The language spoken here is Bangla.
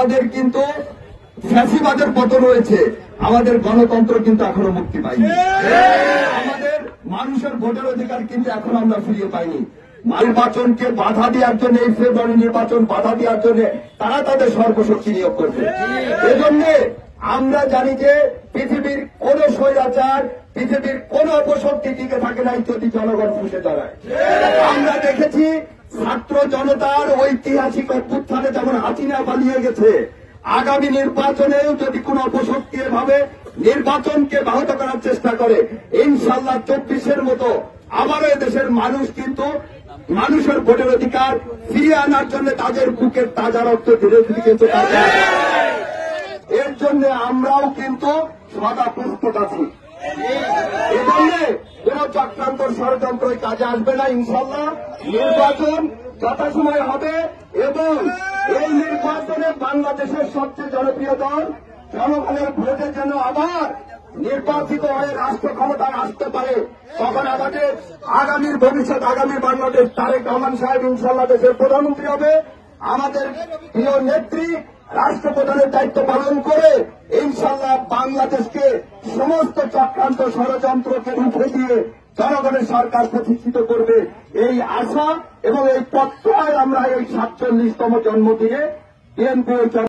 আমাদের কিন্তু ফ্যাসিবাদের পতন হয়েছে, আমাদের গণতন্ত্র কিন্তু এখনো মুক্তি পায়নি। আমাদের মানুষের ভোটের অধিকার কিন্তু এখনো আমরা ফিরিয়ে পাইনি। নির্বাচনকে বাধা দেওয়ার জন্য, এই ফেব্রুয়ারি নির্বাচন বাধা দেওয়ার জন্য তারা তাদের সর্বশক্তি নিয়োগ করছে। এজন্য আমরা জানি যে পৃথিবীর কোন স্বৈরাচার, পৃথিবীর কোন অপশক্তি টিকে থাকে নাই যদি জনগণ ফুসে দাঁড়ায়। আমরা দেখেছি ছাত্র জনতার ঐতিহাসিক অভ্যুত্থানে যেমন হাসিনা পালিয়ে গেছে, আগামী নির্বাচনেও যদি কোন অপশক্তি এভাবে নির্বাচনকে ব্যাহত করার চেষ্টা করে, ইনশাল্লাহ 24-এর মতো আবারও এদেশের মানুষ কিন্তু মানুষের ভোটের অধিকার ফিরিয়ে আনার জন্য তাদের বুকের তাজা রক্ত ধীরে ধীরে কিন্তু এর জন্য আমরাও কিন্তু সদা প্রস্তুত আছি। এজন্য কোন চক্রান্ত ষড়যন্ত্র কাজে আসবে না। ইনশাল্লাহ নির্বাচন যথাসময় হবে এবং এই নির্বাচনে বাংলাদেশের সবচেয়ে জনপ্রিয় দল জনগণের ভোটে যেন আবার নির্বাচিত হয়ে রাষ্ট্র ক্ষমতায় আসতে পারে, তখন আমাদের আগামীর ভবিষ্যৎ, আগামী বাংলাদেশ তারেক রহমান সাহেব ইনশাল্লাহ দেশের প্রধানমন্ত্রী হবে। আমাদের প্রিয় নেত্রী রাষ্ট্রপ্রধানের দায়িত্ব পালন করে ইনশাল্লাহ বাংলাদেশকে সমস্ত চক্রান্ত ষড়যন্ত্রকে রুখে দিয়ে জনগণের সরকার প্রতিষ্ঠিত করবে, এই আশা এবং এই প্রত্যয় আমরা এই 47তম জন্মদিনে বিএনপি